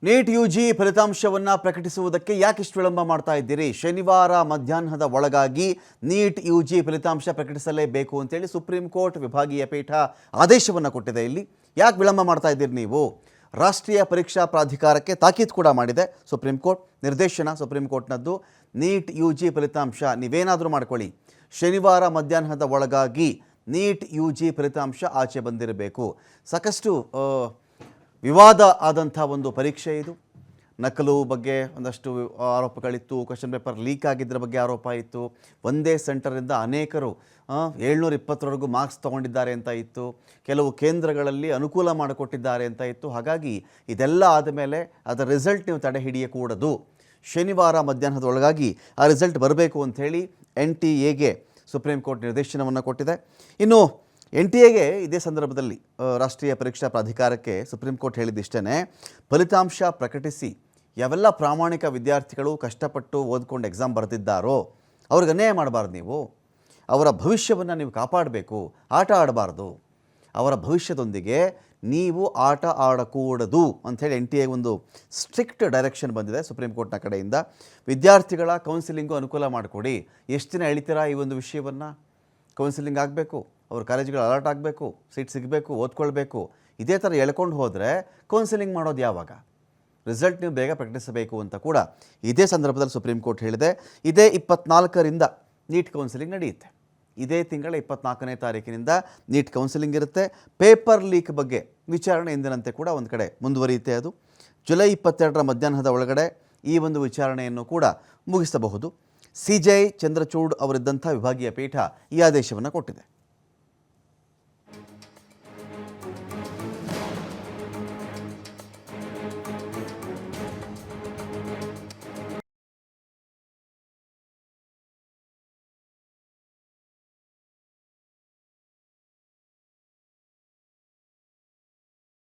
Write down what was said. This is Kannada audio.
ನೀಟ್ ಯುಜಿ ಫಲಿತಾಂಶವನ್ನು ಪ್ರಕಟಿಸುವುದಕ್ಕೆ ಯಾಕಿಷ್ಟು ವಿಳಂಬ ಮಾಡ್ತಾ ಇದ್ದೀರಿ? ಶನಿವಾರ ಮಧ್ಯಾಹ್ನದ ಒಳಗಾಗಿ ನೀಟ್ ಯುಜಿ ಫಲಿತಾಂಶ ಪ್ರಕಟಿಸಲೇಬೇಕು ಅಂತೇಳಿ ಸುಪ್ರೀಂ ಕೋರ್ಟ್ ವಿಭಾಗೀಯ ಪೀಠ ಆದೇಶವನ್ನು ಕೊಟ್ಟಿದೆ. ಇಲ್ಲಿ ಯಾಕೆ ವಿಳಂಬ ಮಾಡ್ತಾ ಇದ್ದೀರಿ ನೀವು? ರಾಷ್ಟ್ರೀಯ ಪರೀಕ್ಷಾ ಪ್ರಾಧಿಕಾರಕ್ಕೆ ತಾಕೀತು ಕೂಡ ಮಾಡಿದೆ ಸುಪ್ರೀಂ ಕೋರ್ಟ್. ನಿರ್ದೇಶನ ಸುಪ್ರೀಂ ಕೋರ್ಟ್ನದ್ದು. ನೀಟ್ ಯುಜಿ ಫಲಿತಾಂಶ ನೀವೇನಾದರೂ ಮಾಡ್ಕೊಳ್ಳಿ, ಶನಿವಾರ ಮಧ್ಯಾಹ್ನದ ಒಳಗಾಗಿ ನೀಟ್ ಯುಜಿ ಫಲಿತಾಂಶ ಆಚೆ ಬಂದಿರಬೇಕು. ಸಾಕಷ್ಟು ವಿವಾದ ಆದಂಥ ಒಂದು ಪರೀಕ್ಷೆ ಇದು. ನಕಲು ಬಗ್ಗೆ ಒಂದಷ್ಟು ಆರೋಪಗಳಿತ್ತು, ಕ್ವೆಶ್ಚನ್ ಪೇಪರ್ ಲೀಕ್ ಆಗಿದ್ದರ ಬಗ್ಗೆ ಆರೋಪ ಇತ್ತು. ಒಂದೇ ಸೆಂಟರಿಂದ ಅನೇಕರು 720ವರೆಗೂ ಮಾರ್ಕ್ಸ್ ತೊಗೊಂಡಿದ್ದಾರೆ ಅಂತ ಇತ್ತು. ಕೆಲವು ಕೇಂದ್ರಗಳಲ್ಲಿ ಅನುಕೂಲ ಮಾಡಿಕೊಟ್ಟಿದ್ದಾರೆ ಅಂತ ಇತ್ತು. ಹಾಗಾಗಿ ಇದೆಲ್ಲ ಆದಮೇಲೆ ಅದರ ರಿಸಲ್ಟ್ ನೀವು ತಡೆ ಹಿಡಿಯಕೂಡದು. ಶನಿವಾರ ಮಧ್ಯಾಹ್ನದೊಳಗಾಗಿ ಆ ರಿಸಲ್ಟ್ ಬರಬೇಕು ಅಂಥೇಳಿ NTA ಸುಪ್ರೀಂ ಕೋರ್ಟ್ ನಿರ್ದೇಶನವನ್ನು ಕೊಟ್ಟಿದೆ. ಇನ್ನು NTA ಇದೇ ಸಂದರ್ಭದಲ್ಲಿ ರಾಷ್ಟ್ರೀಯ ಪರೀಕ್ಷಾ ಪ್ರಾಧಿಕಾರಕ್ಕೆ ಸುಪ್ರೀಂ ಕೋರ್ಟ್ ಹೇಳಿದಿಷ್ಟೇ, ಫಲಿತಾಂಶ ಪ್ರಕಟಿಸಿ ಯಾವೆಲ್ಲ ಪ್ರಾಮಾಣಿಕ ವಿದ್ಯಾರ್ಥಿಗಳು ಕಷ್ಟಪಟ್ಟು ಓದ್ಕೊಂಡು ಎಕ್ಸಾಮ್ ಬರೆದಿದ್ದಾರೋ ಅವ್ರಿಗೆ ಅನ್ಯಾಯ ಮಾಡಬಾರ್ದು. ನೀವು ಅವರ ಭವಿಷ್ಯವನ್ನು ನೀವು ಕಾಪಾಡಬೇಕು, ಆಟ ಆಡಬಾರ್ದು. ಅವರ ಭವಿಷ್ಯದೊಂದಿಗೆ ನೀವು ಆಟ ಆಡಕೂಡದು ಅಂಥೇಳಿ NTA ಒಂದು ಸ್ಟ್ರಿಕ್ಟ್ ಡೈರೆಕ್ಷನ್ ಬಂದಿದೆ ಸುಪ್ರೀಂ ಕೋರ್ಟ್ನ ಕಡೆಯಿಂದ. ವಿದ್ಯಾರ್ಥಿಗಳ ಕೌನ್ಸಿಲಿಂಗು ಅನುಕೂಲ ಮಾಡಿಕೊಡಿ. ಎಷ್ಟು ದಿನ ಎಳಿತೀರಾ ಈ ಒಂದು ವಿಷಯವನ್ನು? ಕೌನ್ಸಿಲಿಂಗ್ ಆಗಬೇಕು, ಅವ್ರ ಕಾಲೇಜುಗಳು ಅಲರ್ಟ್ ಆಗಬೇಕು, ಸೀಟ್ ಸಿಗಬೇಕು, ಓದ್ಕೊಳ್ಬೇಕು. ಇದೇ ಥರ ಎಳ್ಕೊಂಡು ಹೋದರೆ ಕೌನ್ಸಿಲಿಂಗ್ ಮಾಡೋದು ಯಾವಾಗ? ರಿಸಲ್ಟ್ ನೀವು ಬೇಗ ಪ್ರಕಟಿಸಬೇಕು ಅಂತ ಕೂಡ ಇದೇ ಸಂದರ್ಭದಲ್ಲಿ ಸುಪ್ರೀಂ ಕೋರ್ಟ್ ಹೇಳಿದೆ. ಇದೇ 24ರಿಂದ ನೀಟ್ ಕೌನ್ಸಿಲಿಂಗ್ ನಡೆಯುತ್ತೆ. ಇದೇ ತಿಂಗಳ 24ನೇ ತಾರೀಕಿನಿಂದ ನೀಟ್ ಕೌನ್ಸಿಲಿಂಗ್ ಇರುತ್ತೆ. ಪೇಪರ್ ಲೀಕ್ ಬಗ್ಗೆ ವಿಚಾರಣೆ ಎಂದಿನಂತೆ ಕೂಡ ಒಂದು ಕಡೆ ಮುಂದುವರಿಯುತ್ತೆ. ಅದು ಜುಲೈ 22ರ ಮಧ್ಯಾಹ್ನದ ಒಳಗಡೆ ಈ ಒಂದು ವಿಚಾರಣೆಯನ್ನು ಕೂಡ ಮುಗಿಸಬಹುದು. CJ ಚಂದ್ರಚೂಡ್ ಅವರಿದ್ದಂಥ ವಿಭಾಗೀಯ ಪೀಠ ಈ ಆದೇಶವನ್ನು ಕೊಟ್ಟಿದೆ.